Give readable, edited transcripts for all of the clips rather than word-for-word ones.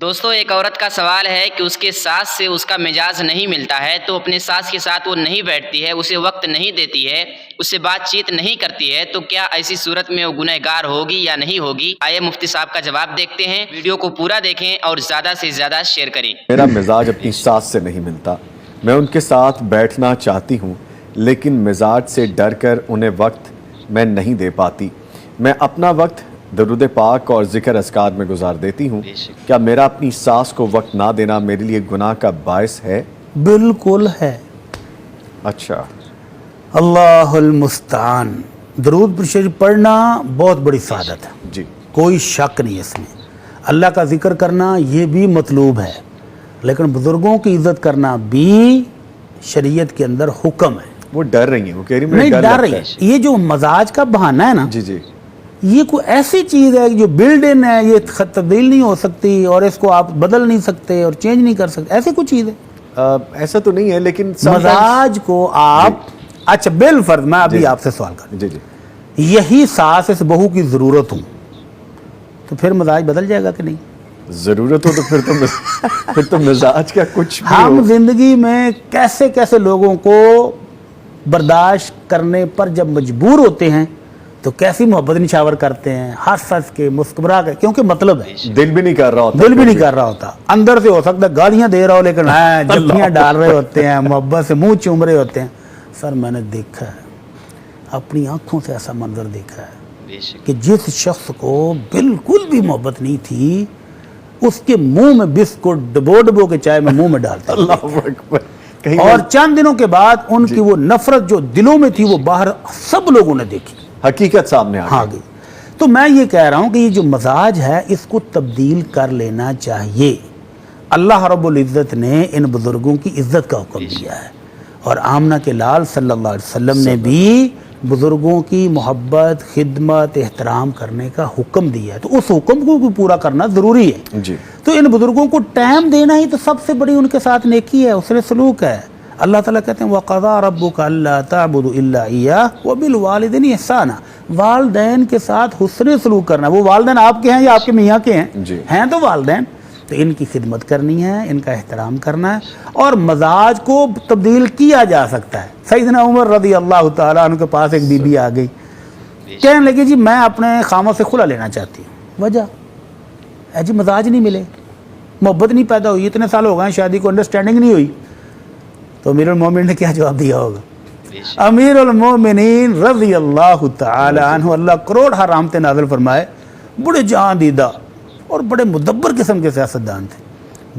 دوستو، ایک عورت کا سوال ہے کہ اس کے ساس سے اس کا مزاج نہیں ملتا ہے تو اپنے ساس کے ساتھ وہ نہیں بیٹھتی ہے، اسے وقت نہیں دیتی ہے، اس سے بات چیت نہیں کرتی ہے، تو کیا ایسی صورت میں وہ گنہگار ہوگی یا نہیں ہوگی؟ آئیے مفتی صاحب کا جواب دیکھتے ہیں۔ ویڈیو کو پورا دیکھیں اور زیادہ سے زیادہ شیئر کریں۔ میرا مزاج اپنی ساس سے نہیں ملتا، میں ان کے ساتھ بیٹھنا چاہتی ہوں لیکن مزاج سے ڈر کر انہیں وقت میں نہیں دے پاتی۔ میں اپنا وقت درود پاک اور ذکر اذکار میں گزار دیتی ہوں۔ کیا میرا اپنی ساس کو وقت نہ دینا میرے لیے گناہ کا باعث ہے؟ بالکل ہے۔ اچھا، اللہ المستعان۔ درود پر شریف پڑھنا بہت بڑی سعادت ہے، جی کوئی شک نہیں اس میں۔ اللہ کا ذکر کرنا یہ بھی مطلوب ہے، لیکن بزرگوں کی عزت کرنا بھی شریعت کے اندر حکم ہے۔ وہ ڈر رہی ہیں، وہ کہہ رہی نہیں ہیں ڈر رہی ہے، یہ جو مزاج کا بہانہ ہے نا، جی جی یہ کوئی ایسی چیز ہے جو بلڈ ان ہے، یہ تبدیل نہیں ہو سکتی اور اس کو آپ بدل نہیں سکتے اور چینج نہیں کر سکتے، ایسی کوئی چیز ہے؟ ایسا تو نہیں ہے، لیکن مزاج کو آپ اچھا بالفرض میں ابھی آپ سے سوال کروں، جی جی یہی ساس اس بہو کی ضرورت ہوں تو پھر مزاج بدل جائے گا کہ نہیں؟ ضرورت ہو تو پھر تو مزاج کا کچھ بھی ہم ہو۔ زندگی میں کیسے کیسے لوگوں کو برداشت کرنے پر جب مجبور ہوتے ہیں تو کیسی محبت نشاور کرتے ہیں، ہنس ہنس کے مسکرا کے، کیونکہ مطلب ہے دل بھی نہیں کر رہا ہوتا، دل بھی نہیں کر رہا ہوتا، اندر سے ہو سکتا ہے گالیاں دے رہا ہو لیکن جھپیاں ڈال رہے ہوتے ہیں، محبت سے منہ چوم رہے ہوتے ہیں۔ سر میں نے دیکھا ہے، اپنی آنکھوں سے ایسا منظر دیکھا ہے کہ جس شخص کو بالکل بھی محبت نہیں تھی اس کے منہ میں بسکٹ ڈبو ڈبو کے چائے میں منہ میں ڈالتے ہیں، اللہ اکبر۔ کہیں اور چند دنوں کے بعد ان کی وہ نفرت جو دلوں میں تھی وہ باہر سب لوگوں نے دیکھی، حقیقت سامنے آ گئی۔ تو میں یہ کہہ رہا ہوں کہ یہ جو مزاج ہے اس کو تبدیل کر لینا چاہیے۔ اللہ رب العزت نے ان بزرگوں کی عزت کا حکم دیا ہے اور آمنہ کے لال صلی اللہ علیہ وسلم نے بھی بزرگوں کی محبت، خدمت، احترام کرنے کا حکم دیا ہے، تو اس حکم کو بھی پورا کرنا ضروری ہے۔ جی تو ان بزرگوں کو ٹائم دینا ہی تو سب سے بڑی ان کے ساتھ نیکی ہے، حسن سلوک ہے۔ اللہ تعالیٰ کہتے ہیں وَقَضَىٰ رَبُّكَ أَلَّا تَعْبُدُوا إِلَّا إِيَّاهُ وَبِالْوَالِدَيْنِ إِحْسَانًا۔ والدین کے ساتھ حسن سلوک کرنا ہے۔ وہ والدین آپ کے ہیں یا آپ کے میاں کے ہیں؟ جی ہیں تو والدین، تو ان کی خدمت کرنی ہے، ان کا احترام کرنا ہے، اور مزاج کو تبدیل کیا جا سکتا ہے۔ سیدنا عمر رضی اللہ تعالیٰ عنہ کے پاس ایک بی بی آ گئی، کہنے لگی جی میں اپنے خامد سے خلا لینا چاہتی ہوں۔ وجہ جی مزاج نہیں ملے، محبت نہیں پیدا ہوئی، اتنے سال ہو گئے شادی کو، انڈرسٹینڈنگ نہیں ہوئی۔ تو امیر المومنین نے کیا جواب دیا ہوگا؟ امیر المومنین رضی اللہ تعالی عنہ، اللہ کروڑ رحمتیں نازل فرمائے، بڑے جان دیدہ اور بڑے مدبر قسم کے سیاستدان تھے،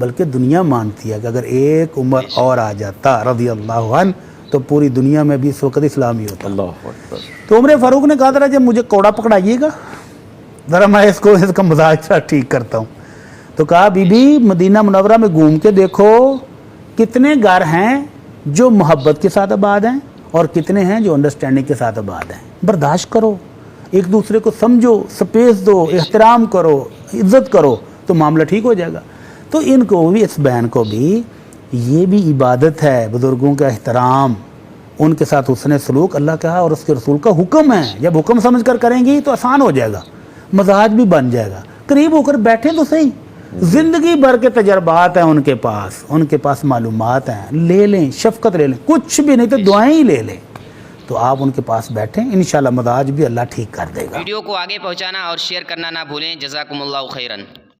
بلکہ دنیا مانتی ہے کہ اگر ایک عمر اور آ جاتا رضی اللہ عنہ تو پوری دنیا میں بھی اس وقت اسلامی ہوتا۔ اللہ اکبر۔ تو عمر فاروق نے کہا تھا جب مجھے کوڑا پکڑائیے گا ذرا میں اس کا مزاج ٹھیک کرتا ہوں۔ تو کہا بی بی مدینہ منورہ میں گھوم کے دیکھو کتنے گھر ہیں جو محبت کے ساتھ آباد ہیں اور کتنے ہیں جو انڈرسٹینڈنگ کے ساتھ آباد ہیں۔ برداشت کرو، ایک دوسرے کو سمجھو، سپیس دو، احترام کرو، عزت کرو تو معاملہ ٹھیک ہو جائے گا۔ تو ان کو بھی، اس بہن کو بھی، یہ بھی عبادت ہے، بزرگوں کا احترام، ان کے ساتھ حسن سلوک اللہ کا اور اس کے رسول کا حکم ہے۔ جب حکم سمجھ کر کریں گی تو آسان ہو جائے گا، مزاج بھی بن جائے گا۔ قریب ہو کر بیٹھیں تو صحیح، زندگی بھر کے تجربات ہیں ان کے پاس معلومات ہیں، لے لیں، شفقت لے لیں، کچھ بھی نہیں تو دعائیں ہی لے لیں، تو آپ ان کے پاس بیٹھیں، انشاءاللہ مزاج بھی اللہ ٹھیک کر دے گا۔ ویڈیو کو آگے پہنچانا اور شیئر کرنا نہ بھولیں۔ جزاکم اللہ خیرن۔